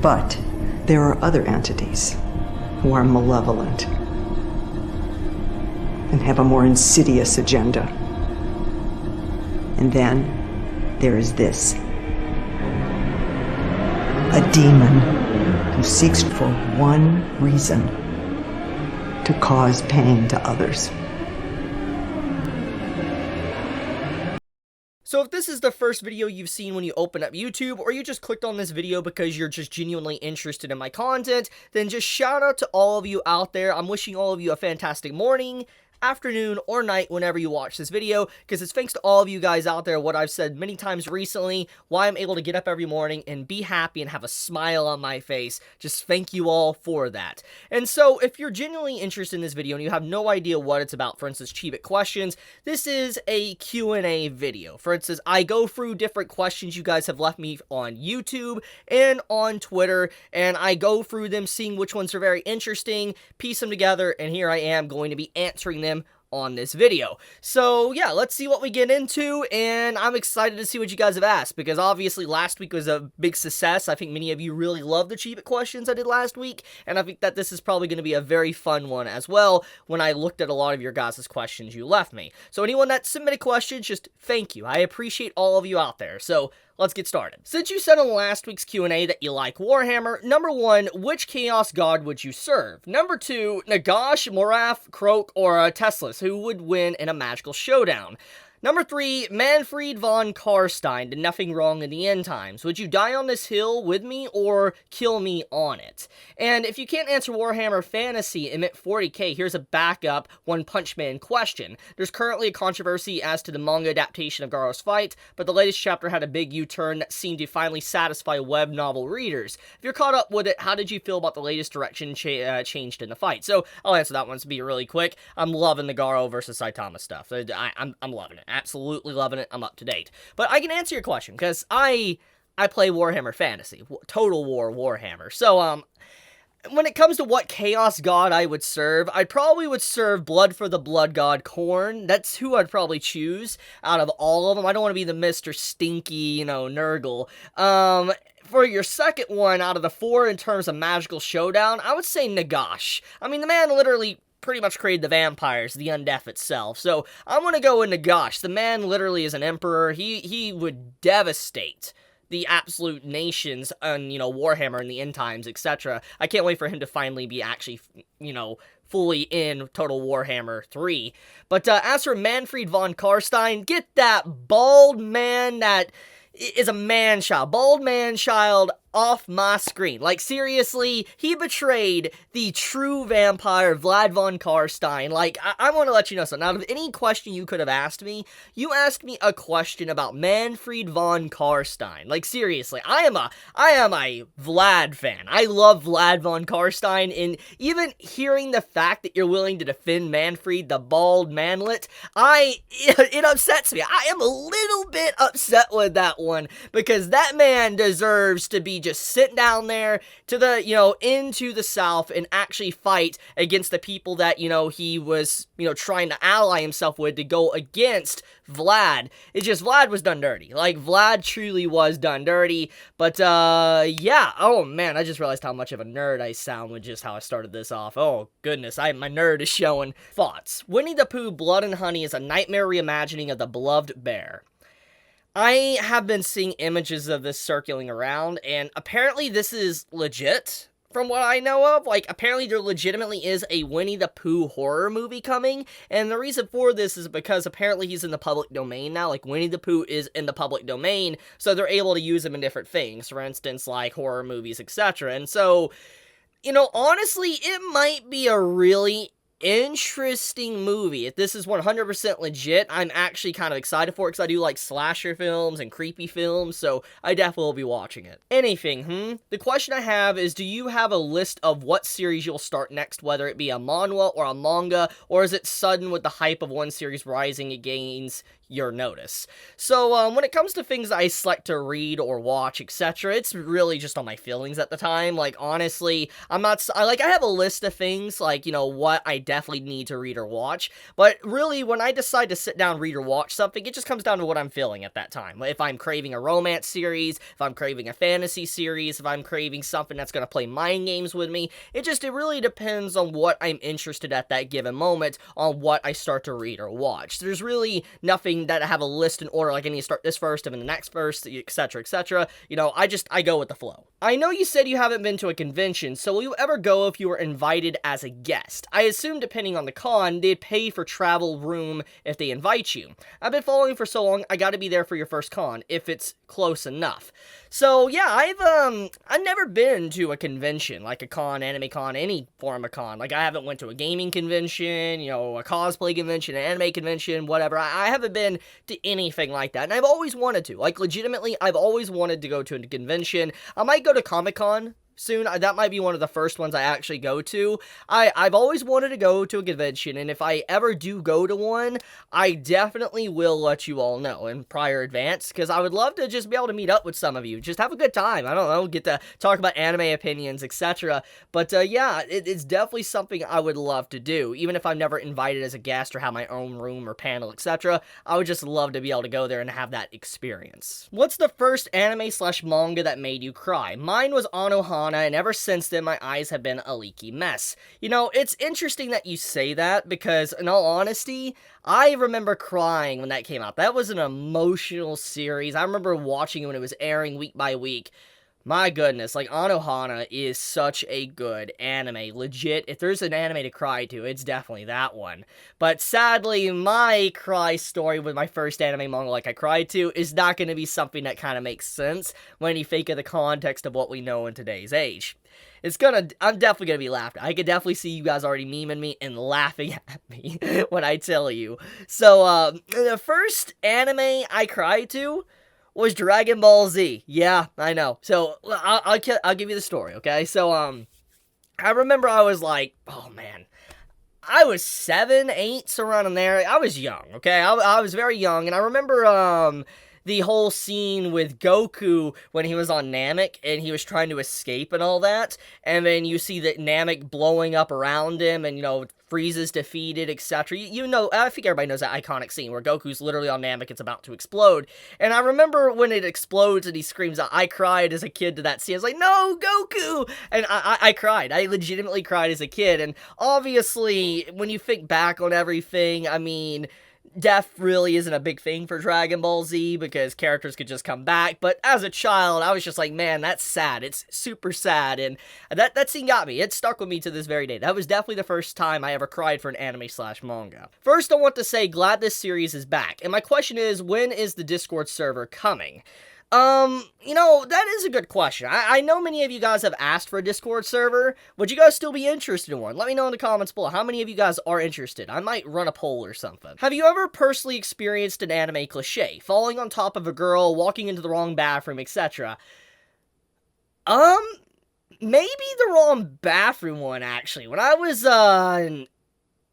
But there are other entities who are malevolent and have a more insidious agenda. And then there is this. A demon who seeks for one reason: to cause pain to others. So if this is the first video you've seen when you open up YouTube, or you just clicked on this video because you're just genuinely interested in my content, then just shout out to all of you out there. I'm wishing all of you a fantastic morning, afternoon, or night whenever you watch this video, because it's thanks to all of you guys out there, what I've said many times recently, why I'm able to get up every morning and be happy and have a smile on my face. Just thank you all for that. And so, if you're genuinely interested in this video and you have no idea what it's about, for instance, Chibit questions, this is a Q&A video. For instance, I go through different questions you guys have left me on YouTube and on Twitter, and I go through them, seeing which ones are very interesting, piece them together, and here I am going to be answering them on this video. So yeah, let's see what we get into, and I'm excited to see what you guys have asked, because obviously last week was a big success. I think many of you really loved the Chibit questions I did last week, and I think that this is probably going to be a very fun one as well when I looked at a lot of your guys' questions you left me. So anyone that submitted questions, just thank you. I appreciate all of you out there. So let's get started. Since you said on last week's Q&A that you like Warhammer, number 1, which Chaos God would you serve? Number 2, Nagash, Morath, Kroak, or Teslas, who would win in a magical showdown? Number 3, Manfred von Karstein did nothing wrong in the end times. Would you die on this hill with me or kill me on it? And if you can't answer Warhammer Fantasy and at 40k, here's a backup One Punch Man question. There's currently a controversy as to the manga adaptation of Garo's fight, but the latest chapter had a big U-turn that seemed to finally satisfy web novel readers. If you're caught up with it, how did you feel about the latest direction changed in the fight? So I'll answer that one to be really quick. I'm loving the Garo versus Saitama stuff. I'm loving it. Absolutely loving it. I'm up to date. But I can answer your question, because I play Warhammer Fantasy. Total War Warhammer. So, when it comes to what Chaos God I would serve, I probably would serve Blood for the Blood God Khorne. That's who I'd probably choose out of all of them. I don't want to be the Mr. Stinky, Nurgle. For your second one out of the 4 in terms of Magical Showdown, I would say Nagash. I mean, the man literally pretty much created the vampires, the undeath itself. So I'm gonna go with Nagash. The man literally is an emperor. He would devastate the absolute nations on, Warhammer in the end times, etc. I can't wait for him to finally be actually, fully in Total Warhammer 3. But as for Manfred von Karstein, get that bald man that is a man-child. Bald man-child off my screen. Like, seriously, he betrayed the true vampire Vlad von Karstein. Like, I want to let you know something. Out of any question you could have asked me, you asked me a question about Manfred von Karstein. Like, seriously, I am a Vlad fan. I love Vlad von Karstein, and even hearing the fact that you're willing to defend Manfred, the bald manlet, it upsets me. I am a little bit upset with that one, because that man deserves to be just sit down there to the, into the south and actually fight against the people that, he was, trying to ally himself with to go against Vlad. It's just, Vlad was done dirty. Like, Vlad truly was done dirty. But, yeah. Oh, man, I just realized how much of a nerd I sound with just how I started this off. Oh, goodness, my nerd is showing. Thoughts. Winnie the Pooh Blood and Honey is a nightmare reimagining of the beloved bear. I have been seeing images of this circulating around, and apparently this is legit, from what I know of. Like, apparently there legitimately is a Winnie the Pooh horror movie coming, and the reason for this is because apparently he's in the public domain now. Like, Winnie the Pooh is in the public domain, so they're able to use him in different things, for instance, like horror movies, etc. And so, honestly, it might be a really interesting movie. If this is 100% legit, I'm actually kind of excited for it, because I do like slasher films and creepy films, so I definitely will be watching it. Anything, The question I have is, do you have a list of what series you'll start next, whether it be a manhwa or a manga, or is it sudden with the hype of one series rising, it gains, your notice. So when it comes to things I select to read or watch, etc., it's really just on my feelings at the time. Like, honestly, I have a list of things, like, you know, what I definitely need to read or watch, but really, when I decide to sit down, read or watch something, it just comes down to what I'm feeling at that time. If I'm craving a romance series, if I'm craving a fantasy series, if I'm craving something that's gonna play mind games with me, it really depends on what I'm interested at that given moment on what I start to read or watch. There's really nothing that I have a list in order, like I need to start this first and then the next first, etc., etc. You know, I go with the flow. I know you said you haven't been to a convention, so will you ever go if you were invited as a guest? I assume depending on the con, they'd pay for travel, room, if they invite you. I've been following for so long, I gotta be there for your first con, if it's close enough. So yeah, I've never been to a convention, like a con, anime con, any form of con. Like, I haven't went to a gaming convention, you know, a cosplay convention, an anime convention, whatever. I haven't been to anything like that, and I've always wanted to. Like, legitimately, I've always wanted to go to a convention. I might go to Comic-Con soon. That might be one of the first ones I actually go to. I've always wanted to go to a convention, and if I ever do go to one, I definitely will let you all know in prior advance, because I would love to just be able to meet up with some of you, just have a good time. I don't know, get to talk about anime opinions, etc. But yeah, it's definitely something I would love to do, even if I'm never invited as a guest or have my own room or panel, etc. I would just love to be able to go there and have that experience. What's the first anime/manga that made you cry? Mine was Anohana, and ever since then, my eyes have been a leaky mess. You know, it's interesting that you say that, because, in all honesty, I remember crying when that came out. That was an emotional series. I remember watching it when it was airing week by week. My goodness, like, Anohana is such a good anime. Legit, if there's an anime to cry to, it's definitely that one. But sadly, my cry story with my first anime manga like I cried to is not going to be something that kind of makes sense when you think of the context of what we know in today's age. I'm definitely gonna be laughing. I could definitely see you guys already memeing me and laughing at me when I tell you. So, the first anime I cried to was Dragon Ball Z. Yeah, I know. So, I'll give you the story, okay? So, I remember I was like, oh man, I was 7, 8, so around in there. I was young, okay? I was very young, and I remember, the whole scene with Goku when he was on Namek and he was trying to escape and all that, and then you see that Namek blowing up around him and, you know, Frieza's defeated, etc. You know, I think everybody knows that iconic scene where Goku's literally on Namek, it's about to explode, and I remember when it explodes and he screams, I cried as a kid to that scene. I was like, no, Goku! And I cried. I legitimately cried as a kid, and obviously, when you think back on everything, I mean, death really isn't a big thing for Dragon Ball Z because characters could just come back, but as a child, I was just like, man, that's sad. It's super sad, and that scene got me. It stuck with me to this very day. That was definitely the first time I ever cried for an anime/manga. First, I want to say, glad this series is back, and my question is, when is the Discord server coming? You know, that is a good question. I know many of you guys have asked for a Discord server. Would you guys still be interested in one? Let me know in the comments below how many of you guys are interested. I might run a poll or something. Have you ever personally experienced an anime cliche? Falling on top of a girl, walking into the wrong bathroom, etc. Maybe the wrong bathroom one, actually. When I was, in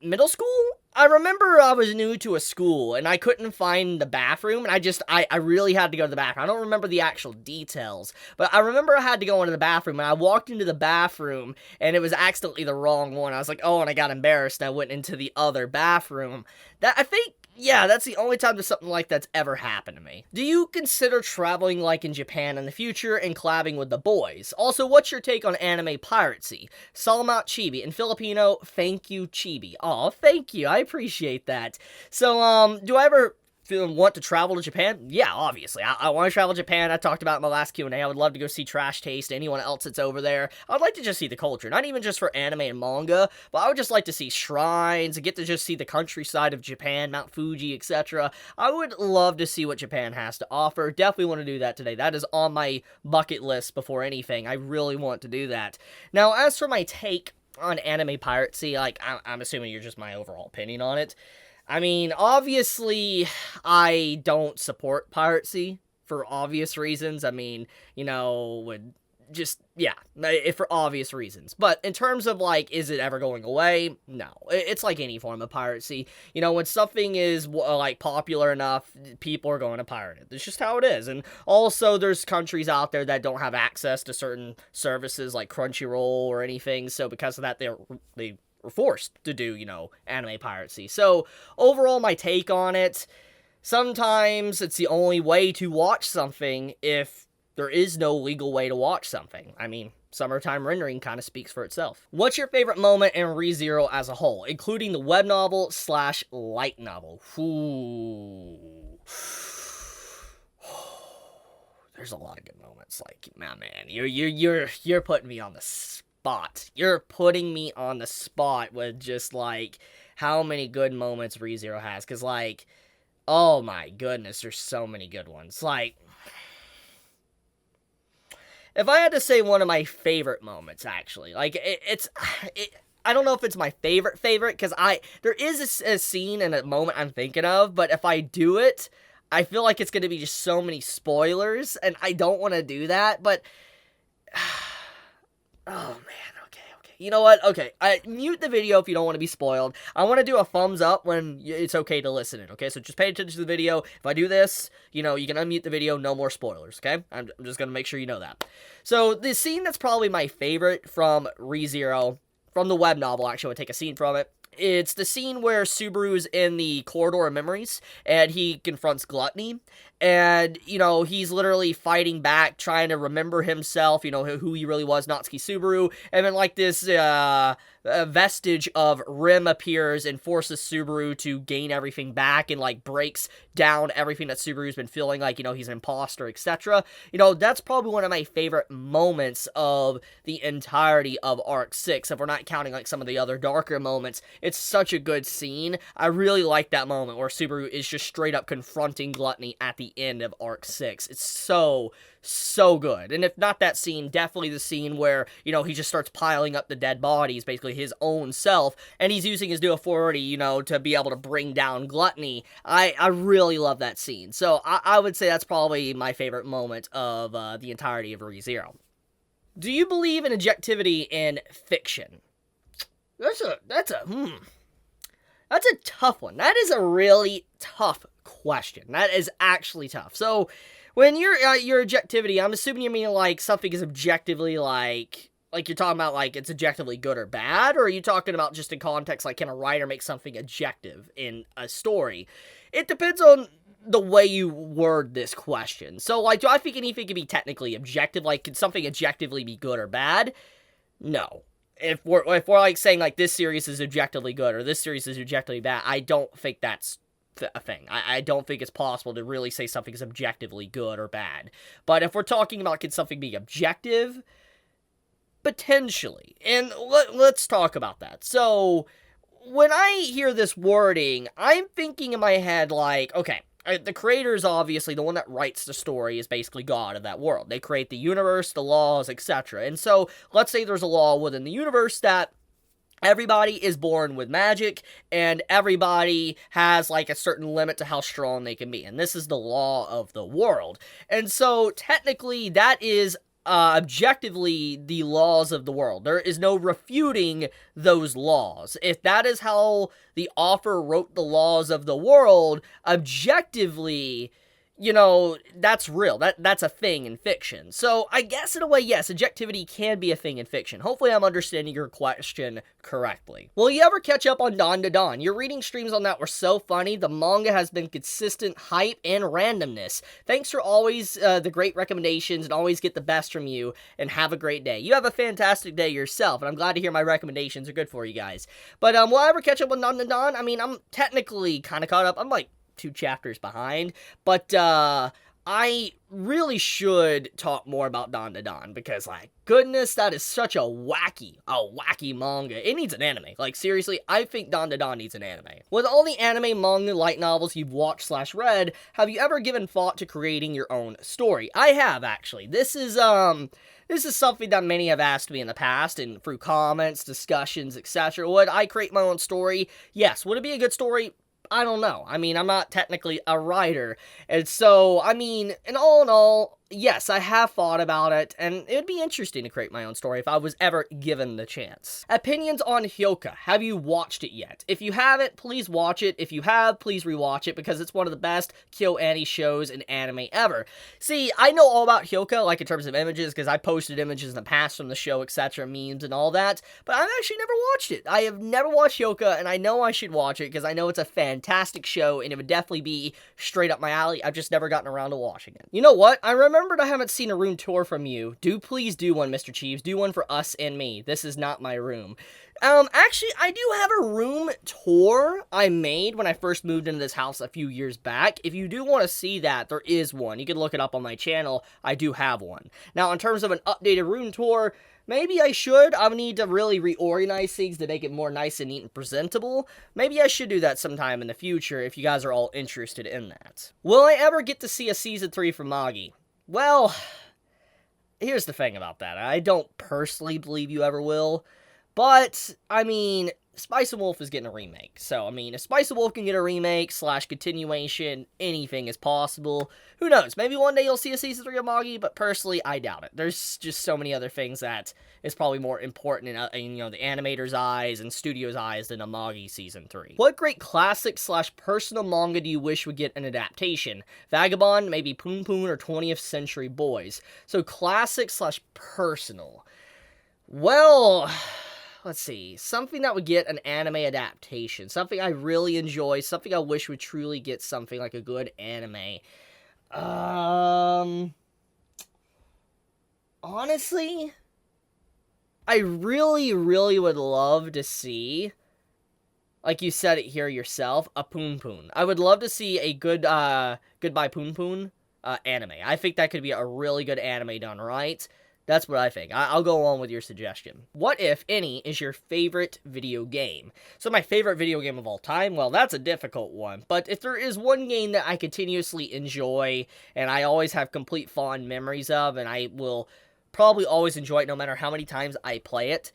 middle school, I remember I was new to a school, and I couldn't find the bathroom, and I really had to go to the bathroom. I don't remember the actual details, but I remember I had to go into the bathroom, and I walked into the bathroom, and it was accidentally the wrong one. I was like, oh, and I got embarrassed, and I went into the other bathroom. Yeah, that's the only time that something like that's ever happened to me. Do you consider traveling like in Japan in the future and collabing with the boys? Also, what's your take on anime piracy? Salamat Chibi. In Filipino, thank you, Chibi. Aw, thank you. I appreciate that. So, do I ever want to travel to Japan? Yeah, obviously. I want to travel to Japan. I talked about it in my last Q&A. I would love to go see Trash Taste, anyone else that's over there. I'd like to just see the culture, not even just for anime and manga, but I would just like to see shrines and get to just see the countryside of Japan, Mount Fuji, etc. I would love to see what Japan has to offer. Definitely want to do that today. That is on my bucket list before anything. I really want to do that. Now, as for my take on anime piracy, like, I'm assuming you're just my overall opinion on it. I mean, obviously, I don't support piracy for obvious reasons. I mean, you know, with just, yeah, for obvious reasons. But in terms of, like, is it ever going away? No. It's like any form of piracy. You know, when something is, like, popular enough, people are going to pirate it. It's just how it is. And also, there's countries out there that don't have access to certain services like Crunchyroll or anything, so because of that, they were forced to do, you know, anime piracy. So, overall, my take on it, sometimes it's the only way to watch something if there is no legal way to watch something. I mean, Summertime Rendering kind of speaks for itself. What's your favorite moment in ReZero as a whole, including the web novel / light novel? Ooh. There's a lot of good moments. Like, man, you're putting me on the spot. You're putting me on the spot with just, like, how many good moments ReZero has. Because, like, oh my goodness, there's so many good ones. Like, if I had to say one of my favorite moments, actually, like, I don't know if it's my favorite, because there is a scene and a moment I'm thinking of, but if I do it, I feel like it's going to be just so many spoilers, and I don't want to do that, but, oh man, okay. You know what? Okay, mute the video if you don't want to be spoiled. I want to do a thumbs up when it's okay to listen in, okay? So just pay attention to the video. If I do this, you know, you can unmute the video, no more spoilers, okay? I'm just going to make sure you know that. So the scene that's probably my favorite from ReZero, from the web novel, actually, I would take a scene from it. It's the scene where Subaru's in the Corridor of Memories, and he confronts Gluttony, and, you know, he's literally fighting back, trying to remember himself, you know, who he really was, Natsuki Subaru, and then, like, this, vestige of Rim appears and forces Subaru to gain everything back and, like, breaks down everything that Subaru's been feeling like, you know, he's an imposter, etc. You know, that's probably one of my favorite moments of the entirety of Arc 6, if we're not counting, like, some of the other darker moments. It's such a good scene. I really like that moment where Subaru is just straight up confronting Gluttony at the end of Arc 6. It's so good. And if not that scene, definitely the scene where, you know, he just starts piling up the dead bodies, basically his own self, and he's using his new authority, you know, to be able to bring down Gluttony. I really love that scene. So I would say that's probably my favorite moment of the entirety of ReZero. Do you believe in objectivity in fiction? That's a tough one. That is a really tough question. That is actually tough. So, when your objectivity, I'm assuming you mean, like, something is objectively, like you're talking about, like, it's objectively good or bad, or are you talking about just in context, like, can a writer make something objective in a story? It depends on the way you word this question. So, like, do I think anything can be technically objective? Like, can something objectively be good or bad? No. If we're like, saying, like, this series is objectively good, or this series is objectively bad, I don't think that's a thing. I don't think it's possible to really say something is objectively good or bad. But if we're talking about can something be objective, potentially. And let's talk about that. So, when I hear this wording, I'm thinking in my head, like, okay, the creator is obviously the one that writes the story, is basically God of that world. They create the universe, the laws, etc. And so, let's say there's a law within the universe that everybody is born with magic, and everybody has, like, a certain limit to how strong they can be. And this is the law of the world. And so, technically, that is objectively the laws of the world. There is no refuting those laws. If that is how the author wrote the laws of the world, objectively, you know, that's real. That's a thing in fiction. So, I guess in a way, yes, objectivity can be a thing in fiction. Hopefully I'm understanding your question correctly. Will you ever catch up on Dawn to Dawn? Your reading streams on that were so funny. The manga has been consistent hype and randomness. Thanks for always the great recommendations, and always get the best from you, and have a great day. You have a fantastic day yourself, and I'm glad to hear my recommendations are good for you guys. But will I ever catch up on Dawn to Dawn? I mean, I'm technically kind of caught up. I'm like 2 chapters behind, but I really should talk more about Dawn to Dawn, because, like, goodness, that is such a wacky manga. It needs an anime. Like, seriously, I think Dawn to Dawn needs an anime. With all the anime, manga, light novels you've watched / read, have you ever given thought to creating your own story? I have, actually. This is something that many have asked me in the past, and through comments, discussions, etc. Would I create my own story? Yes. Would it be a good story? I don't know. I mean, I'm not technically a writer. And so, I mean, in all, yes, I have thought about it, and it would be interesting to create my own story if I was ever given the chance. Opinions on Hyoka. Have you watched it yet? If you haven't, please watch it. If you have, please rewatch it, because it's one of the best KyoAni shows in anime ever. See, I know all about Hyoka, like in terms of images, because I posted images in the past from the show, etc., memes and all that, but I've actually never watched it. I have never watched Hyoka, and I know I should watch it, because I know it's a fantastic show, and it would definitely be straight up my alley. I've just never gotten around to watching it. You know what? I remembered I haven't seen a room tour from you. Please do one, Mr. Cheeves. Do one for us and me. This is not my room. Actually, I do have a room tour I made when I first moved into this house a few years back. If you do want to see that, there is one. You can look it up on my channel. I do have one. Now, in terms of an updated room tour, maybe I should. I would need to really reorganize things to make it more nice and neat and presentable. Maybe I should do that sometime in the future if you guys are all interested in that. Will I ever get to see a Season 3 from Magi? Well, here's the thing about that. I don't personally believe you ever will. But, I mean, Spice and Wolf is getting a remake. So, I mean, if Spice and Wolf can get a remake / continuation, anything is possible. Who knows? Maybe one day you'll see a Season 3 of Magi, but personally, I doubt it. There's just so many other things that is probably more important in the animator's eyes and studio's eyes than a Magi Season 3. What great classic / personal manga do you wish would get an adaptation? Vagabond, maybe Poon Poon, or 20th Century Boys. So, classic / personal. Well, let's see, something that would get an anime adaptation, something I really enjoy, something I wish would truly get something like a good anime. Honestly, I really, really would love to see, like you said it here yourself, a Poon Poon. I would love to see a good, Goodbye Poon Poon, anime. I think that could be a really good anime done right. That's what I think. I'll go along with your suggestion. What, if any, is your favorite video game? So my favorite video game of all time? Well, that's a difficult one. But if there is one game that I continuously enjoy, and I always have complete fond memories of, and I will probably always enjoy it no matter how many times I play it,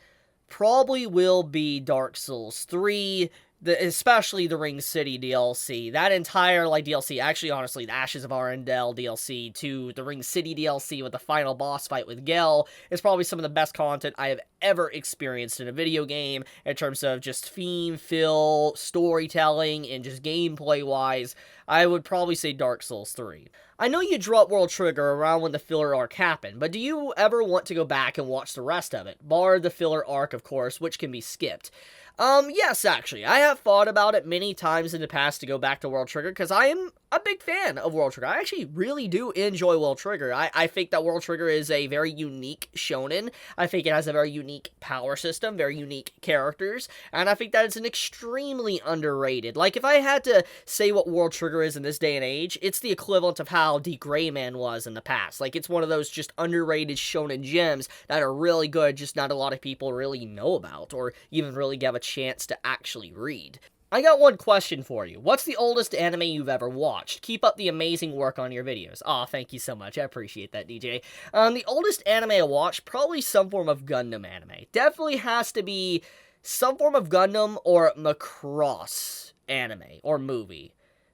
probably will be Dark Souls 3, especially the Ring City DLC. That entire, DLC, actually, honestly, the Ashes of Arendelle DLC to the Ring City DLC with the final boss fight with Gel is probably some of the best content I have ever experienced in a video game in terms of just theme, feel, storytelling, and just gameplay-wise. I would probably say Dark Souls 3. I know you dropped World Trigger around when the filler arc happened, but do you ever want to go back and watch the rest of it? Bar the filler arc, of course, which can be skipped. Yes, actually. I have thought about it many times in the past to go back to World Trigger, because I am a big fan of World Trigger. I actually really do enjoy World Trigger. I think that World Trigger is a very unique shonen. I think it has a very unique power system, very unique characters, and I think that it's an extremely underrated. Like, if I had to say what World Trigger is in this day and age, it's the equivalent of how The Gray Man was in the past. Like, it's one of those just underrated shonen gems that are really good, just not a lot of people really know about, or even really give a chance to actually read. I got one question for you. What's the oldest anime you've ever watched? Keep up the amazing work on your videos. Aw, thank you so much. I appreciate that, DJ. The oldest anime I watched, probably some form of Gundam anime. Definitely has to be some form of Gundam or Macross anime or movie.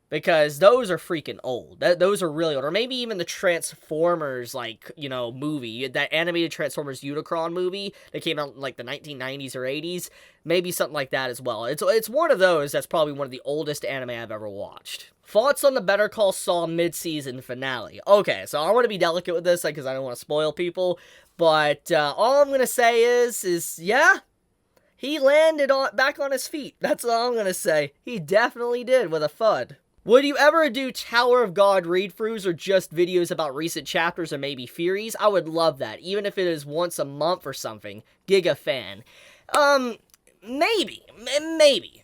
Because those are freaking old. Those are really old. Or maybe even the Transformers, movie. That animated Transformers Unicron movie that came out in, the 1990s or 80s. Maybe something like that as well. It's one of those that's probably one of the oldest anime I've ever watched. Thoughts on the Better Call Saul mid-season finale? Okay, so I want to be delicate with this, because I don't want to spoil people. But all I'm going to say is, yeah, he landed back on his feet. That's all I'm going to say. He definitely did, with a thud. Would you ever do Tower of God read-throughs or just videos about recent chapters or maybe theories? I would love that, even if it is once a month or something. Giga fan. Maybe.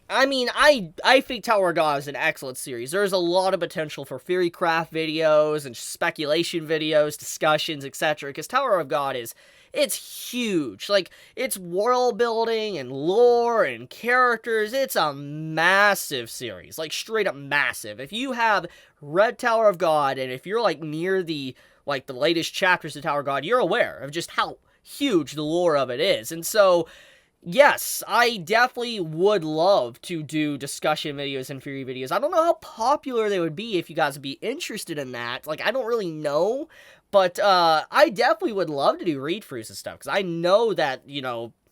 I mean, I think Tower of God is an excellent series. There's a lot of potential for theory craft videos and speculation videos, discussions, etc. Because Tower of God it's huge. It's world building and lore and characters. It's a massive series. Straight up massive. If you have read Tower of God, and if you're, near the latest chapters of Tower of God, you're aware of just how huge the lore of it is. And so, yes, I definitely would love to do discussion videos and theory videos. I don't know how popular they would be if you guys would be interested in that. I don't really know, But I definitely would love to do read-throughs and stuff, because I know that,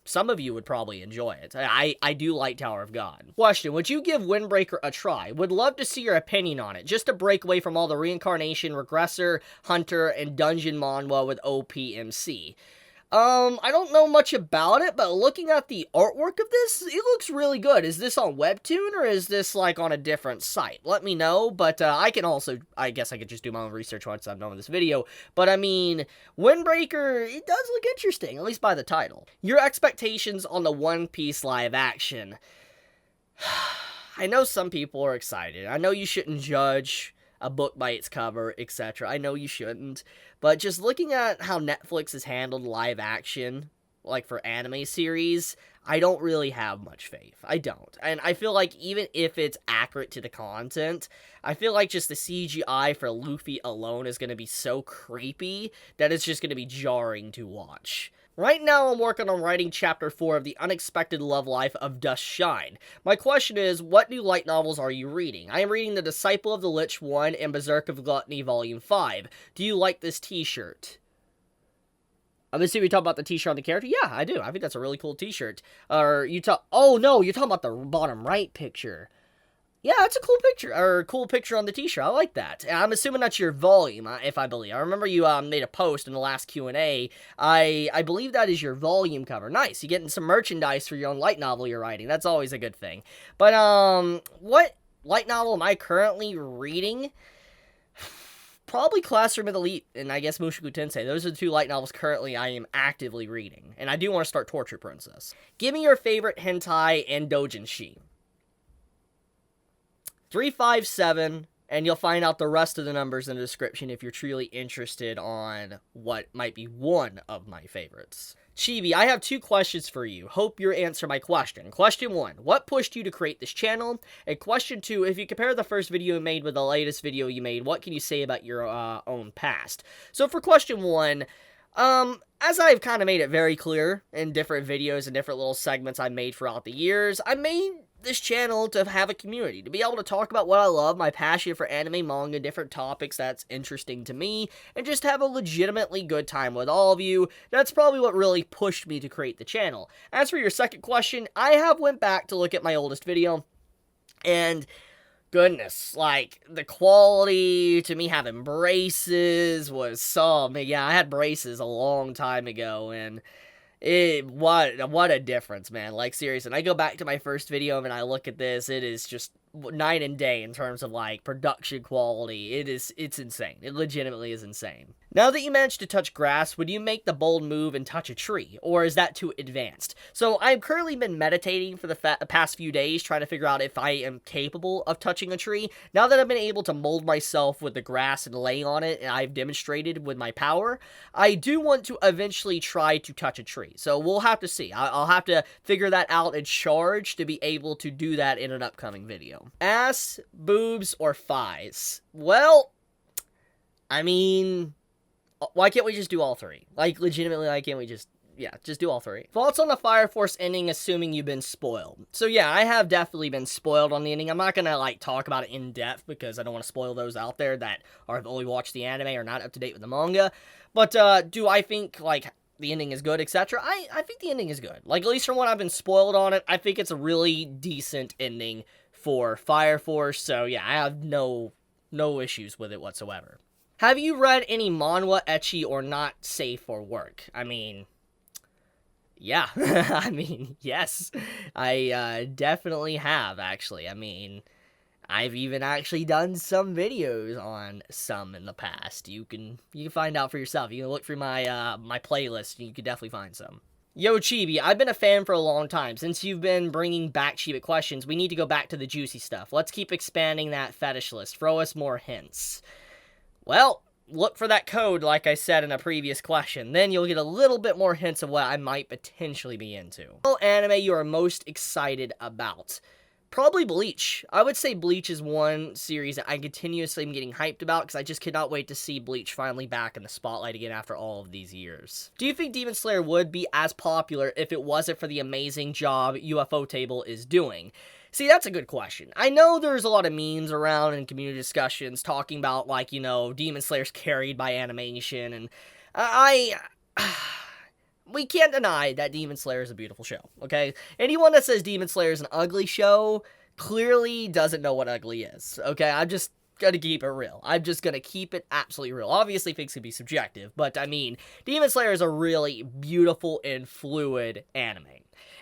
some of you would probably enjoy it. I do like Tower of God. Question, would you give Windbreaker a try? Would love to see your opinion on it, just to break away from all the reincarnation, regressor, hunter, and dungeon manhwa with OPMC. I don't know much about it, but looking at the artwork of this, it looks really good. Is this on Webtoon, or is this, like, on a different site? Let me know, but, I guess I could just do my own research once I'm done with this video. But, I mean, Windbreaker, it does look interesting, at least by the title. Your expectations on the One Piece live action. I know some people are excited. I know you shouldn't judge a book by its cover, etc. I know you shouldn't, but just looking at how Netflix has handled live action, like for anime series, I don't really have much faith. I don't. And I feel like even if it's accurate to the content, I feel like just the CGI for Luffy alone is going to be so creepy that it's just going to be jarring to watch. Right now, I'm working on writing Chapter 4 of The Unexpected Love Life of Dust Shine. My question is, what new light novels are you reading? I am reading The Disciple of the Lich 1 and Berserk of Gluttony Volume 5. Do you like this t-shirt? I'm assuming you talk about the t-shirt on the character? Yeah, I do. I think that's a really cool t-shirt. Oh, no, you're talking about the bottom right picture. Yeah, that's a cool picture, or cool picture on the t-shirt. I like that. I'm assuming that's your volume, if I believe. I remember you made a post in the last Q&A. I believe that is your volume cover. Nice, you're getting some merchandise for your own light novel you're writing. That's always a good thing. But, what light novel am I currently reading? Probably Classroom of the Elite, and I guess Mushoku Tensei. Those are the two light novels currently I am actively reading. And I do want to start Torture Princess. Give me your favorite hentai and doujinshi. 357, and you'll find out the rest of the numbers in the description if you're truly interested on what might be one of my favorites. Chibi, I have 2 questions for you. Hope you answer my question. Question 1, what pushed you to create this channel? And question 2, if you compare the first video you made with the latest video you made, what can you say about your own past? So for question 1, as I've kind of made it very clear in different videos and different little segments I made throughout the years, I made this channel to have a community, to be able to talk about what I love, my passion for anime, manga, different topics that's interesting to me, and just have a legitimately good time with all of you. That's probably what really pushed me to create the channel. As for your second question, I have went back to look at my oldest video, and goodness, like, the quality to me having braces was some, yeah, I had braces a long time ago, and what a difference, man. Like, seriously, when I go back to my first video and I look at this, it is just night and day in terms of, like, production quality. It's insane. It legitimately is insane. Now that you managed to touch grass, would you make the bold move and touch a tree? Or is that too advanced? So I've currently been meditating for the past few days, trying to figure out if I am capable of touching a tree. Now that I've been able to mold myself with the grass and lay on it, and I've demonstrated with my power, I do want to eventually try to touch a tree. So we'll have to see. I'll have to figure that out and charge to be able to do that in an upcoming video. Ass, boobs, or thighs? Well, I mean, why can't we just do all 3? Like, legitimately, why can't we just do all 3. Thoughts on the Fire Force ending, assuming you've been spoiled? So yeah, I have definitely been spoiled on the ending. I'm not gonna, like, talk about it in depth, because I don't want to spoil those out there that have only watched the anime or not up to date with the manga. But, do I think, like, the ending is good, etc.? I think the ending is good. Like, at least from what I've been spoiled on it, I think it's a really decent ending for Fire Force, so yeah, I have no issues with it whatsoever. Have you read any manhwa, ecchi, or not safe for work? I mean, yeah. I mean, yes. I definitely have, actually. I mean, I've even actually done some videos on some in the past. You can find out for yourself. You can look through my my playlist, and you can definitely find some. Yo, Chibi, I've been a fan for a long time. Since you've been bringing back Chibit questions, we need to go back to the juicy stuff. Let's keep expanding that fetish list. Throw us more hints. Well, look for that code, like I said in a previous question. Then you'll get a little bit more hints of what I might potentially be into. What anime you are most excited about? Probably Bleach. I would say Bleach is one series that I continuously am getting hyped about, because I just cannot wait to see Bleach finally back in the spotlight again after all of these years. Do you think Demon Slayer would be as popular if it wasn't for the amazing job UFO Table is doing? See, that's a good question. I know there's a lot of memes around and community discussions talking about, like, Demon Slayer's carried by animation, and I we can't deny that Demon Slayer is a beautiful show, okay? Anyone that says Demon Slayer is an ugly show clearly doesn't know what ugly is, okay? I'm just gonna keep it real. I'm just gonna keep it absolutely real. Obviously, things can be subjective, but I mean, Demon Slayer is a really beautiful and fluid anime.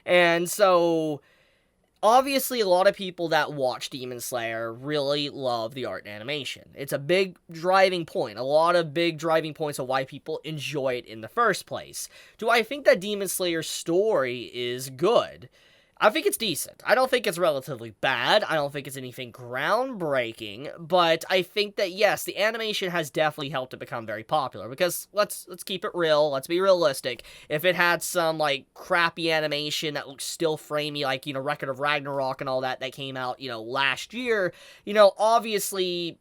And so, obviously, a lot of people that watch Demon Slayer really love the art and animation. It's a big driving point. A lot of big driving points of why people enjoy it in the first place. Do I think that Demon Slayer's story is good? I think it's decent. I don't think it's relatively bad. I don't think it's anything groundbreaking, but I think that, yes, the animation has definitely helped it become very popular, because let's keep it real, let's be realistic. If it had some, like, crappy animation that looks still framey, like, Record of Ragnarok and all that came out, last year, obviously,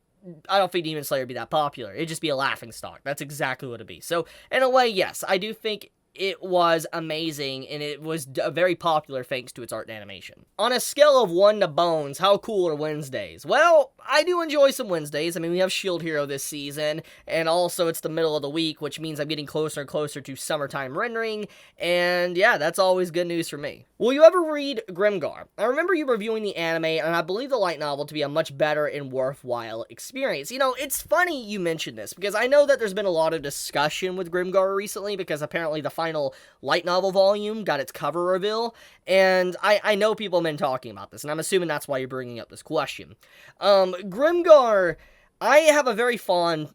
I don't think Demon Slayer would be that popular. It'd just be a laughingstock. That's exactly what it'd be. So, in a way, yes, I do think it was amazing, and it was very popular thanks to its art and animation. On a scale of 1 to bones, how cool are Wednesdays? Well, I do enjoy some Wednesdays. I mean, we have Shield Hero this season, and also it's the middle of the week, which means I'm getting closer and closer to summertime rendering, and yeah, that's always good news for me. Will you ever read Grimgar? I remember you reviewing the anime, and I believe the light novel to be a much better and worthwhile experience. It's funny you mentioned this, because I know that there's been a lot of discussion with Grimgar recently, because apparently the final light novel volume got its cover reveal, and I know people have been talking about this, and I'm assuming that's why you're bringing up this question. Grimgar, I have a very fond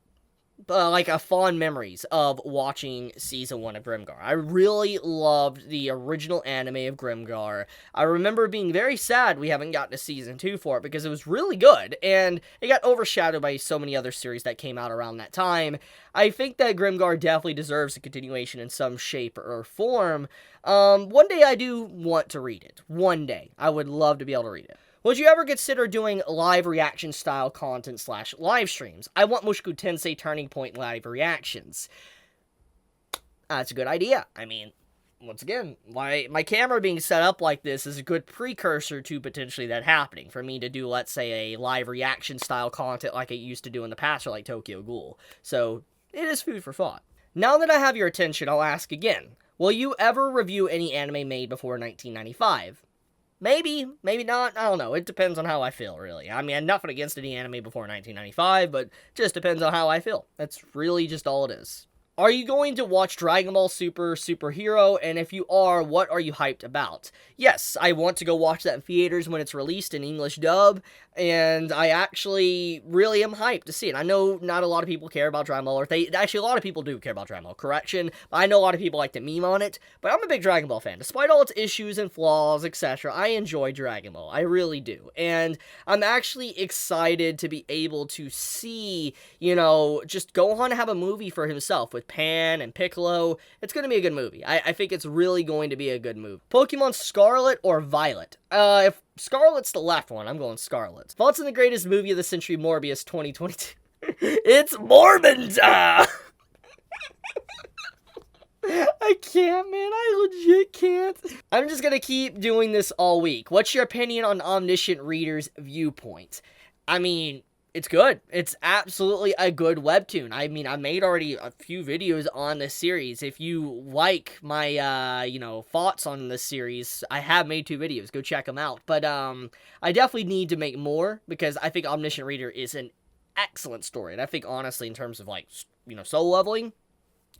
memories of watching season 1 of Grimgar. I really loved the original anime of Grimgar. I remember being very sad we haven't gotten to season 2 for it, because it was really good, and it got overshadowed by so many other series that came out around that time. I think that Grimgar definitely deserves a continuation in some shape or form. One day I do want to read it. One day. I would love to be able to read it. Would you ever consider doing live reaction style content / live streams? I want Mushoku Tensei Turning Point live reactions. That's a good idea. I mean, once again, my camera being set up like this is a good precursor to potentially that happening. For me to do, let's say, a live reaction style content like I used to do in the past, or like Tokyo Ghoul. So, it is food for thought. Now that I have your attention, I'll ask again. Will you ever review any anime made before 1995? Maybe, maybe not, I don't know, it depends on how I feel, really. I mean, nothing against any anime before 1995, but just depends on how I feel. That's really just all it is. Are you going to watch Dragon Ball Super Hero, and if you are, what are you hyped about? Yes, I want to go watch that in theaters when it's released in English dub, and I actually really am hyped to see it. I know not a lot of people care about Dragon Ball, actually a lot of people do care about Dragon Ball, correction, but I know a lot of people like to meme on it, but I'm a big Dragon Ball fan. Despite all its issues and flaws, etc., I enjoy Dragon Ball, I really do, and I'm actually excited to be able to see, just Gohan have a movie for himself with Pan and Piccolo. It's going to be a good movie. I think it's really going to be a good movie. Pokemon Scarlet or Violet? If Scarlet's the left one, I'm going Scarlet. Thoughts on the greatest movie of the century, Morbius 2022? It's Morbin Time! I can't, man. I legit can't. I'm just going to keep doing this all week. What's your opinion on Omniscient Reader's viewpoint? I mean, it's good. It's absolutely a good webtoon. I mean, I made already a few videos on this series. If you like my, thoughts on this series, I have made 2 videos. Go check them out. But, I definitely need to make more, because I think Omniscient Reader is an excellent story. And I think, honestly, in terms of, solo leveling,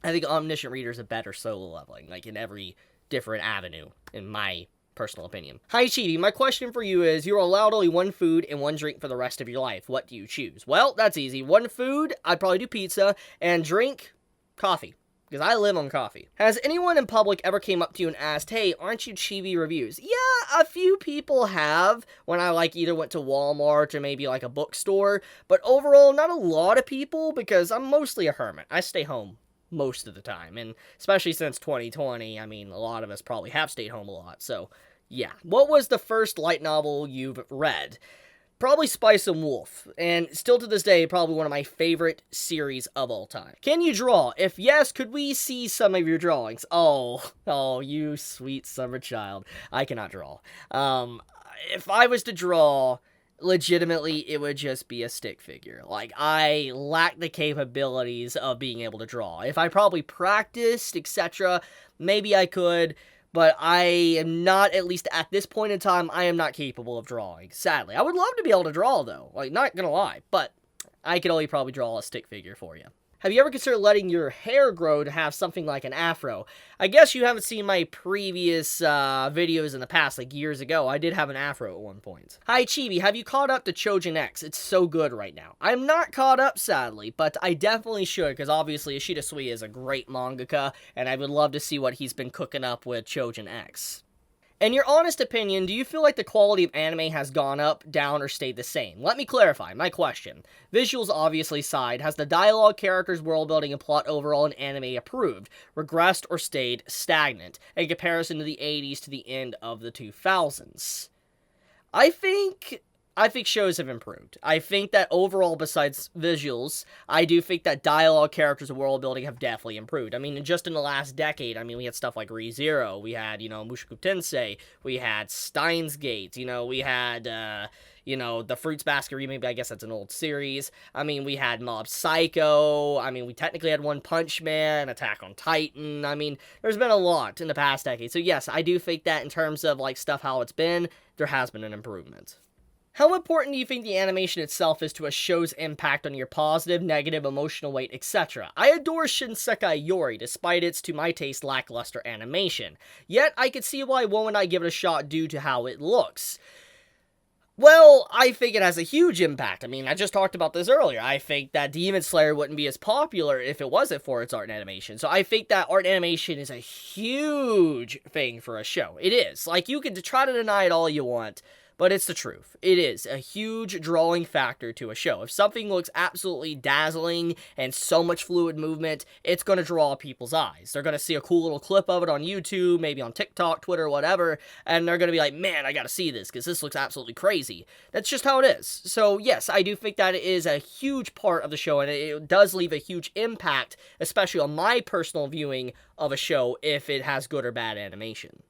I think Omniscient Reader is a better solo leveling, in every different avenue, in my personal opinion. Hi Chibi, my question for you is, you're allowed only 1 food and 1 drink for the rest of your life. What do you choose? Well, that's easy. 1 food, I'd probably do pizza, and drink, coffee. Because I live on coffee. Has anyone in public ever came up to you and asked, hey, aren't you Chibi Reviews? Yeah, a few people have, when I either went to Walmart or maybe a bookstore, but overall, not a lot of people, because I'm mostly a hermit. I stay home most of the time, and especially since 2020, I mean, a lot of us probably have stayed home a lot, so yeah. What was the first light novel you've read? Probably Spice and Wolf, and still to this day, probably one of my favorite series of all time. Can you draw? If yes, could we see some of your drawings? Oh, you sweet summer child. I cannot draw. if I was to draw, legitimately, it would just be a stick figure. Like, I lack the capabilities of being able to draw. If I probably practiced, etc., maybe I could, but I am not, at least at this point in time, I am not capable of drawing, sadly. I would love to be able to draw, though. Like, not gonna lie, but I could only probably draw a stick figure for you. Have you ever considered letting your hair grow to have something like an afro? I guess you haven't seen my previous videos in the past, like years ago. I did have an afro at one point. Hi Chibi, have you caught up to Chojin X? It's so good right now. I'm not caught up, sadly, but I definitely should, because obviously Ishida Sui is a great mangaka, and I would love to see what he's been cooking up with Chojin X. In your honest opinion, do you feel like the quality of anime has gone up, down, or stayed the same? Let me clarify my question. Visuals obviously side. Has the dialogue, characters, world building, and plot overall in anime improved, regressed, or stayed stagnant in comparison to the 80s to the end of the 2000s? I think shows have improved. I think that overall, besides visuals, I do think that dialogue, characters, and world building have definitely improved. I mean, just in the last decade, I mean, we had stuff like ReZero, we had, Mushoku Tensei, we had Steins Gate, we had, the Fruits Basket remake, I guess that's an old series. I mean, we had Mob Psycho. I mean, we technically had One Punch Man, Attack on Titan. I mean, there's been a lot in the past decade. So yes, I do think that in terms of, like, stuff how it's been, there has been an improvement. How important do you think the animation itself is to a show's impact on your positive, negative, emotional weight, etc.? I adore Shinsekai Yori, despite its, to my taste, lackluster animation. Yet, I could see why one would not give it a shot due to how it looks. Well, I think it has a huge impact. I mean, I just talked about this earlier. I think that Demon Slayer wouldn't be as popular if it wasn't for its art and animation. So I think that art and animation is a huge thing for a show. It is. Like, you can try to deny it all you want, but it's the truth. It is a huge drawing factor to a show. If something looks absolutely dazzling and so much fluid movement, it's going to draw people's eyes. They're going to see a cool little clip of it on YouTube, maybe on TikTok, Twitter, whatever, and they're going to be like, man, I got to see this because this looks absolutely crazy. That's just how it is. So yes, I do think that it is a huge part of the show, and it does leave a huge impact, especially on my personal viewing of a show if it has good or bad animation.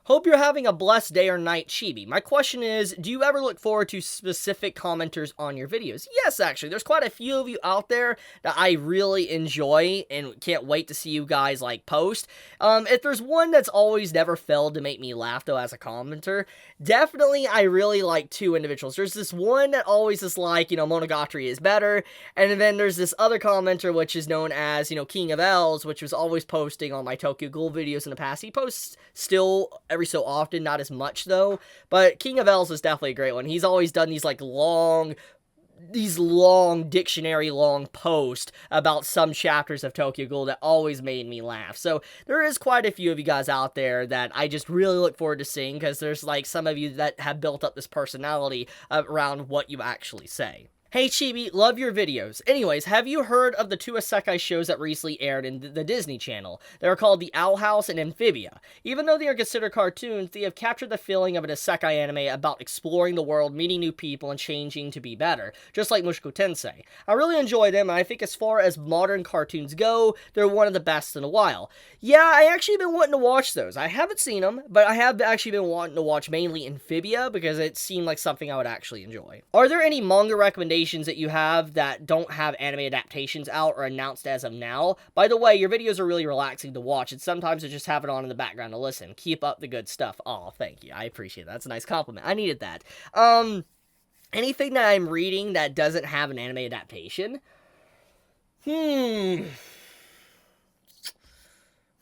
Hope you're having a blessed day or night, Chibi. My question is, do you ever look forward to specific commenters on your videos? Yes, actually. There's quite a few of you out there that I really enjoy and can't wait to see you guys, like, post. If there's one that's always never failed to make me laugh, though, as a commenter, definitely I really like two individuals. There's this one that always is like, Monogatari is better, and then there's this other commenter, which is known as, King of L's, which was always posting on my Tokyo Ghoul videos in the past. He posts still every so often, not as much though, but King of L's is definitely a great one. He's always done these long dictionary long posts about some chapters of Tokyo Ghoul that always made me laugh. So there is quite a few of you guys out there that I just really look forward to seeing, because there's like some of you that have built up this personality around what you actually say. Hey Chibi, love your videos. Anyways, have you heard of the two isekai shows that recently aired in the Disney Channel? They are called The Owl House and Amphibia. Even though they are considered cartoons, they have captured the feeling of an isekai anime about exploring the world, meeting new people, and changing to be better, just like Mushoku Tensei. I really enjoy them, and I think as far as modern cartoons go, they're one of the best in a while. Yeah, I actually been wanting to watch those. I haven't seen them, but I have actually been wanting to watch mainly Amphibia, because it seemed like something I would actually enjoy. Are there any manga recommendations that you have that don't have anime adaptations out or announced as of now? By the way, your videos are really relaxing to watch, and sometimes I just have it on in the background to listen. Keep up the good stuff. Oh, thank you. I appreciate that. That's a nice compliment. I needed that. Anything that I'm reading that doesn't have an anime adaptation? Can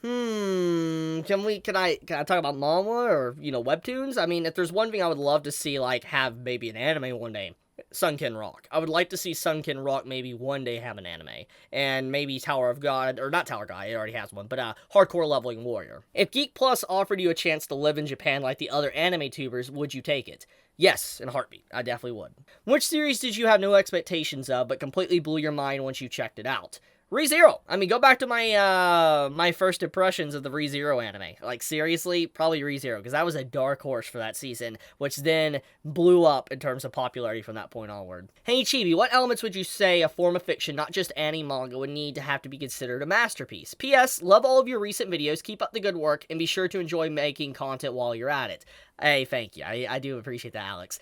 I talk about manga or, webtoons? I mean, if there's one thing I would love to see, like, have maybe an anime one day, Sunken Rock. I would like to see Sunken Rock maybe one day have an anime. And maybe Tower of God, or not Tower of God, it already has one, but Hardcore Leveling Warrior. If Geek Plus offered you a chance to live in Japan like the other anime tubers, would you take it? Yes, in a heartbeat. I definitely would. Which series did you have no expectations of, but completely blew your mind once you checked it out? ReZero. I mean, go back to my my first impressions of the ReZero anime. Like, seriously, probably ReZero, because that was a dark horse for that season, which then blew up in terms of popularity from that point onward. Hey, Chibi, what elements would you say a form of fiction, not just anime manga, would need to have to be considered a masterpiece? P.S. Love all of your recent videos, keep up the good work, and be sure to enjoy making content while you're at it. Hey, thank you. I do appreciate that, Alex.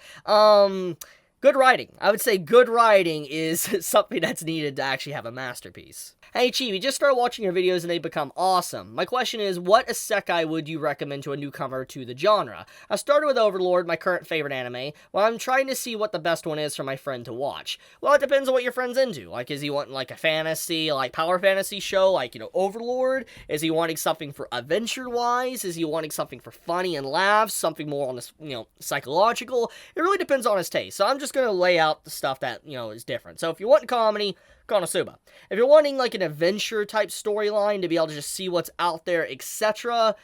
Good writing. I would say good writing is something that's needed to actually have a masterpiece. Hey Chibi, just started watching your videos and they become awesome. My question is, what isekai would you recommend to a newcomer to the genre? I started with Overlord, my current favorite anime, while I'm trying to see what the best one is for my friend to watch. Well, it depends on what your friend's into. Like, is he wanting like a fantasy, like power fantasy show, like, you know, Overlord? Is he wanting something for adventure-wise? Is he wanting something for funny and laughs? Something more on this, you know, psychological? It really depends on his taste. So I'm just going to lay out the stuff that, you know, is different. So if you want comedy, Konosuba. If you're wanting like an adventure type storyline to be able to just see what's out there, etc.,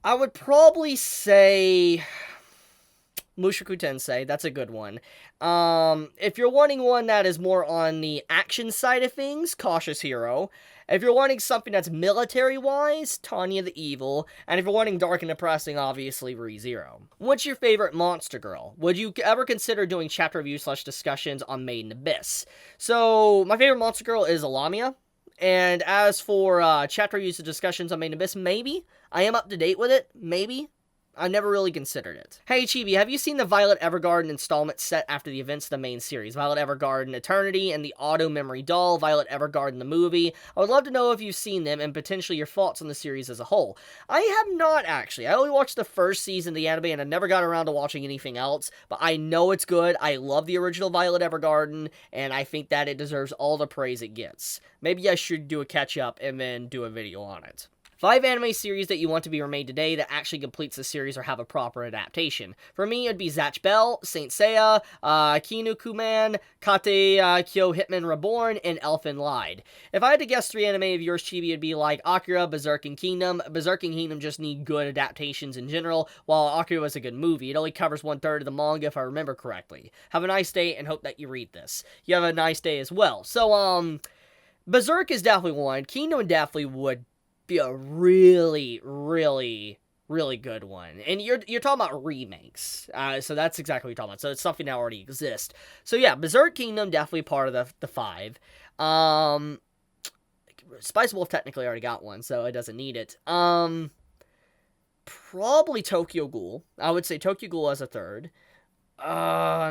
I would probably say Mushoku Tensei. That's a good one. If you're wanting one that is more on the action side of things, Cautious Hero. If you're wanting something that's military-wise, Tanya the Evil. And if you're wanting dark and depressing, obviously, ReZero. What's your favorite monster girl? Would you ever consider doing chapter reviews / discussions on Made in Abyss? So, my favorite monster girl is Alamia. And as for chapter reviews / discussions on Made in Abyss, maybe. I am up to date with it, maybe. I never really considered it. Hey Chibi, have you seen the Violet Evergarden installment set after the events of the main series? Violet Evergarden Eternity and the Auto Memory Doll, Violet Evergarden the movie. I would love to know if you've seen them and potentially your thoughts on the series as a whole. I have not, actually. I only watched the first season of the anime and I never got around to watching anything else, but I know it's good. I love the original Violet Evergarden, and I think that it deserves all the praise it gets. Maybe I should do a catch-up and then do a video on it. 5 anime series that you want to be remade today that actually completes the series or have a proper adaptation. For me, it'd be Zatch Bell, Saint Seiya, Kinnikuman, Kate Kyo Hitman Reborn, and Elfen Lied. If I had to guess 3 anime of yours, Chibi, it'd be like Akira, Berserk, and Kingdom. Berserk and Kingdom just need good adaptations in general, while Akira was a good movie. It only covers 1/3 of the manga, if I remember correctly. Have a nice day, and hope that you read this. You have a nice day as well. So, Berserk is definitely one. Kingdom definitely would be a really, really, really good one. And you're talking about remakes. So that's exactly what you're talking about. So it's something that already exists. So yeah, Berserk Kingdom, definitely part of the 5. Spice Wolf technically already got one, so it doesn't need it. Probably Tokyo Ghoul. I would say Tokyo Ghoul as a 3rd.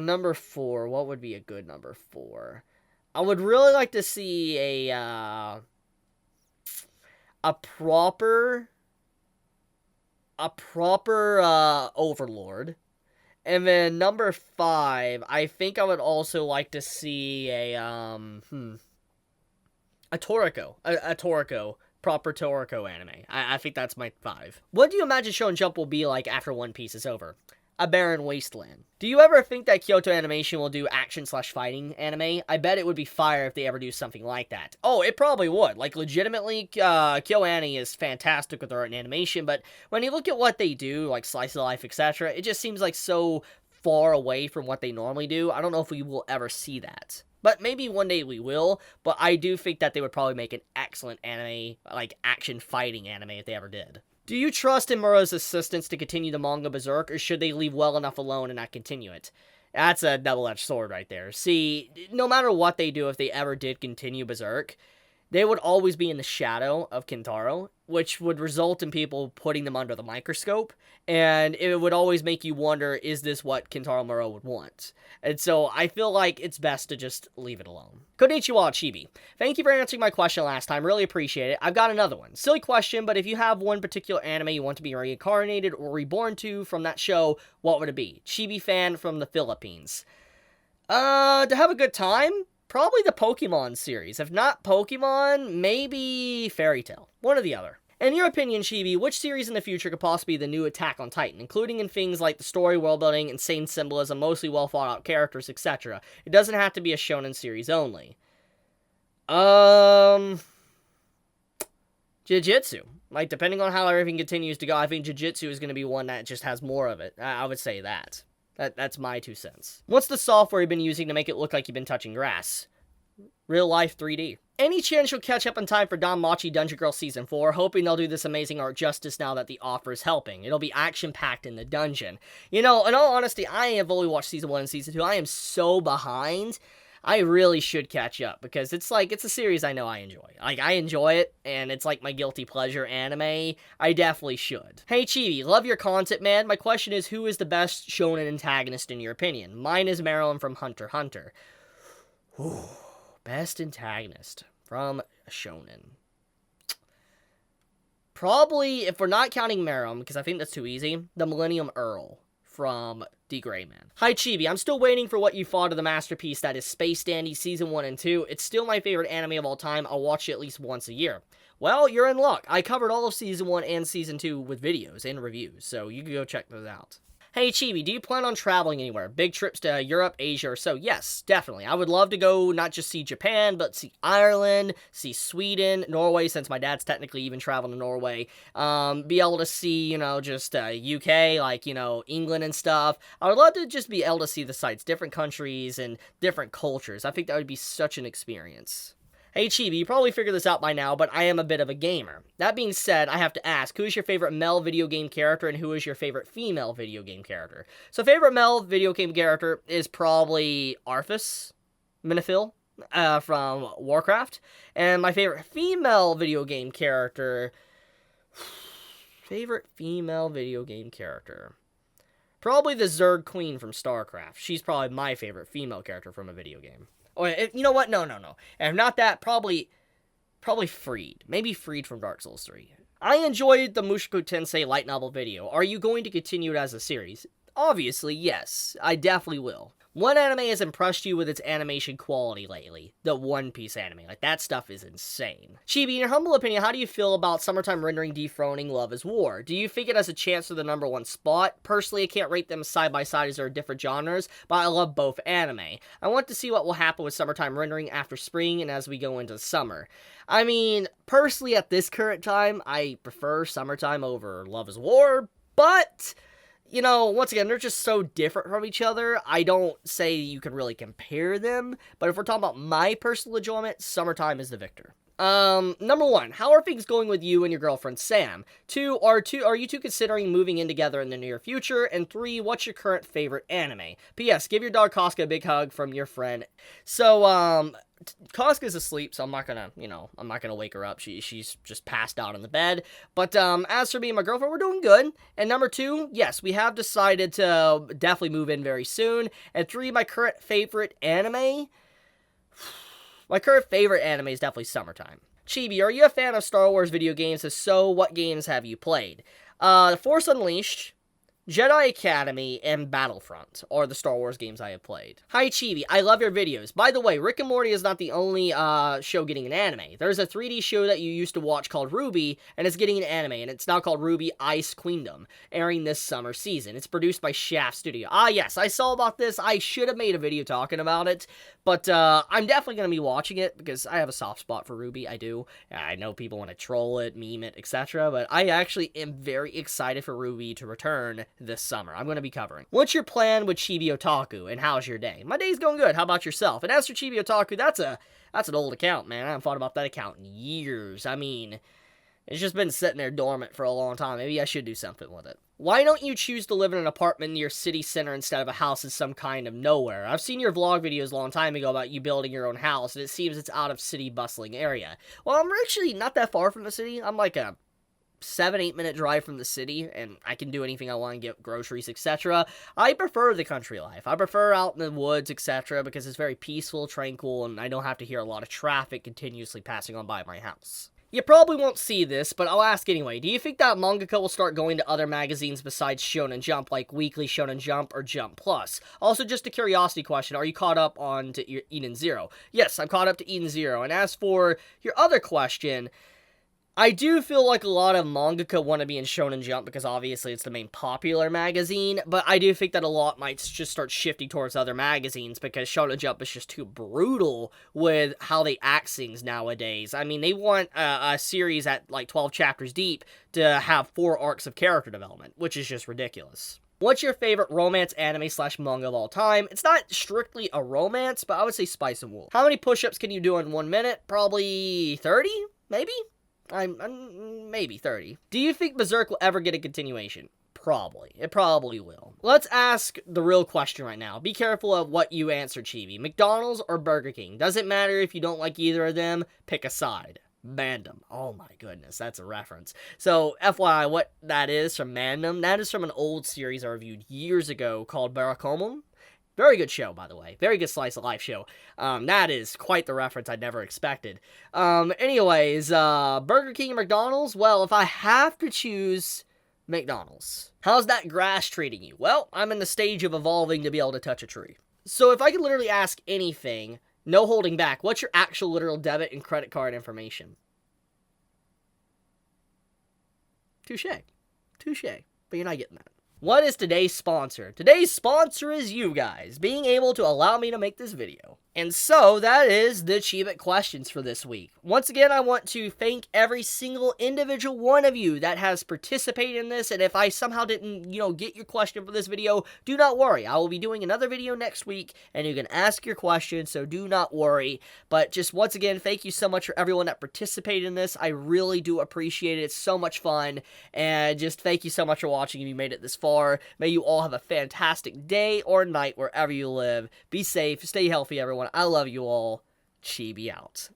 Number 4. What would be a good number 4? I would really like to see a proper Overlord. And then number 5, I think I would also like to see a Toriko. A Toriko. Proper Toriko anime. I think that's my 5. What do you imagine Shonen Jump will be like after One Piece is over? A barren wasteland. Do you ever think that Kyoto Animation will do action/fighting anime? I bet it would be fire if they ever do something like that. Oh, it probably would. Like, legitimately, Kyo Annie is fantastic with their art and animation, but when you look at what they do, like slice of life, etc., it just seems like so far away from what they normally do. I don't know if we will ever see that. But maybe one day we will, but I do think that they would probably make an excellent anime, like action-fighting anime if they ever did. Do you trust Imura's assistants to continue the manga Berserk, or should they leave well enough alone and not continue it? That's a double-edged sword right there. See, no matter what they do, if they ever did continue Berserk, they would always be in the shadow of Kintaro, which would result in people putting them under the microscope, and it would always make you wonder, is this what Kintaro Muro would want? And so I feel like it's best to just leave it alone. Konnichiwa, Chibi. Thank you for answering my question last time, really appreciate it. I've got another one. Silly question, but if you have one particular anime you want to be reincarnated or reborn to from that show, what would it be? Chibi fan from the Philippines. To have a good time? Probably the Pokemon series. If not Pokemon, maybe Fairy Tail. One or the other. In your opinion, Chibi, which series in the future could possibly be the new Attack on Titan, including in things like the story, world building, insane symbolism, mostly well thought out characters, etc.? It doesn't have to be a shonen series only. Jujutsu. Like, depending on how everything continues to go, I think Jujutsu is going to be one that just has more of it. I would say that. That's my 2 cents. What's the software you've been using to make it look like you've been touching grass? Real life 3D. Any chance you'll catch up in time for Danmachi Dungeon Girl Season 4? Hoping they'll do this amazing art justice now that the offer is helping. It'll be action-packed in the dungeon. You know, in all honesty, I have only watched Season 1 and Season 2. I am so behind. I really should catch up, because it's a series I know I enjoy. Like, I enjoy it, and it's like my guilty pleasure anime. I definitely should. Hey, Chibi, love your content, man. My question is, who is the best shonen antagonist in your opinion? Mine is Marilyn from Hunter x Hunter. Ooh, best antagonist from a shonen. Probably, if we're not counting Marilyn, because I think that's too easy, the Millennium Earl from The Gray Man. Hi, Chibi. I'm still waiting for what you thought of the masterpiece that is Space Dandy Season 1 and 2. It's still my favorite anime of all time. I'll watch it at least once a year. Well, you're in luck. I covered all of Season 1 and Season 2 with videos and reviews, so you can go check those out. Hey, Chibi, do you plan on traveling anywhere? Big trips to Europe, Asia, or so? Yes, definitely. I would love to go not just see Japan, but see Ireland, see Sweden, Norway, since my dad's technically even traveling to Norway. Be able to see, you know, just UK, like, you know, England and stuff. I would love to just be able to see the sights, different countries and different cultures. I think that would be such an experience. Hey, Chibi, you probably figured this out by now, but I am a bit of a gamer. That being said, I have to ask, who is your favorite male video game character, and who is your favorite female video game character? So, favorite male video game character is probably Arthas Menethil from Warcraft, and my favorite female video game character... Probably the Zerg Queen from StarCraft. She's probably my favorite female character from a video game. Or, you know what? No. And if not that, probably Freed. Maybe Freed from Dark Souls 3. I enjoyed the Mushoku Tensei light novel video. Are you going to continue it as a series? Obviously, yes. I definitely will. What anime has impressed you with its animation quality lately? The One Piece anime. Like, that stuff is insane. Chibi, in your humble opinion, how do you feel about Summertime Rendering dethroning Love is War? Do you think it has a chance for the #1 spot? Personally, I can't rate them side by side as they're different genres, but I love both anime. I want to see what will happen with Summertime Rendering after spring and as we go into summer. I mean, personally, at this current time, I prefer Summertime over Love is War, but... you know, once again, they're just so different from each other. I don't say you can really compare them, but if we're talking about my personal enjoyment, Summertime is the victor. #1, how are things going with you and your girlfriend Sam? 2, are you two considering moving in together in the near future? And 3, what's your current favorite anime? P.S. Give your dog Casca a big hug from your friend. So, Casca's asleep, so I'm not gonna wake her up. She's just passed out in the bed. But, as for me and my girlfriend, we're doing good. And #2, yes, we have decided to definitely move in very soon. And 3, my current favorite anime? My current favorite anime is definitely Summertime. Chibi, are you a fan of Star Wars video games? If so, what games have you played? Force Unleashed, Jedi Academy, and Battlefront are the Star Wars games I have played. Hi, Chibi. I love your videos. By the way, Rick and Morty is not the only show getting an anime. There's a 3D show that you used to watch called Ruby, and it's getting an anime, and it's now called Ruby Ice Queendom, airing this summer season. It's produced by Shaft Studio. Ah, yes, I saw about this. I should have made a video talking about it, but I'm definitely going to be watching it because I have a soft spot for Ruby. I do. I know people want to troll it, meme it, etc., but I actually am very excited for Ruby to return this summer. I'm going to be covering. What's your plan with Chibi Otaku, and how's your day? My day's going good. How about yourself? And as for Chibi Otaku, that's an old account, man. I haven't thought about that account in years. I mean, it's just been sitting there dormant for a long time. Maybe I should do something with it. Why don't you choose to live in an apartment near city center instead of a house in some kind of nowhere? I've seen your vlog videos a long time ago about you building your own house, and it seems it's out of city bustling area. Well, I'm actually not that far from the city. I'm like a 7-8 minute drive from the city, and I can do anything I want and get groceries, etc. I prefer the country life. I prefer out in the woods, etc. because it's very peaceful, tranquil, and I don't have to hear a lot of traffic continuously passing on by my house. You probably won't see this, but I'll ask anyway. Do you think that mangaka will start going to other magazines besides Shonen Jump, like Weekly Shonen Jump or Jump Plus? Also, just a curiosity question, are you caught up on to Eden Zero? Yes, I'm caught up to Eden Zero. And as for your other question, I do feel like a lot of mangaka want to be in Shonen Jump because obviously it's the main popular magazine, but I do think that a lot might just start shifting towards other magazines because Shonen Jump is just too brutal with how they act things nowadays. I mean, they want a series at like 12 chapters deep to have 4 arcs of character development, which is just ridiculous. What's your favorite romance anime slash manga of all time? It's not strictly a romance, but I would say Spice and Wolf. How many push-ups can you do in 1 minute? Probably 30, maybe? Maybe 30. Do you think Berserk will ever get a continuation? Probably. It probably will. Let's ask the real question right now. Be careful of what you answer, Chibi. McDonald's or Burger King? Doesn't matter if you don't like either of them. Pick a side. Mandem. Oh my goodness, that's a reference. So, FYI, what that is from Mandem, that is from an old series I reviewed years ago called Barakomon. Very good show, by the way. Very good slice of life show. That is quite the reference I never expected. Anyways, Burger King or McDonald's? Well, if I have to choose McDonald's. How's that grass treating you? Well, I'm in the stage of evolving to be able to touch a tree. So if I could literally ask anything, no holding back, what's your actual literal debit and credit card information? Touche. Touche. But you're not getting that. What is today's sponsor? Today's sponsor is you guys, being able to allow me to make this video. And so, that is the Chibit questions for this week. Once again, I want to thank every single individual one of you that has participated in this, and if I somehow didn't, get your question for this video, do not worry. I will be doing another video next week, and you can ask your question, so do not worry. But just once again, thank you so much for everyone that participated in this. I really do appreciate it. It's so much fun, and just thank you so much for watching if you made it this far. May you all have a fantastic day or night wherever you live. Be safe, stay healthy, everyone. I love you all. Chibi out.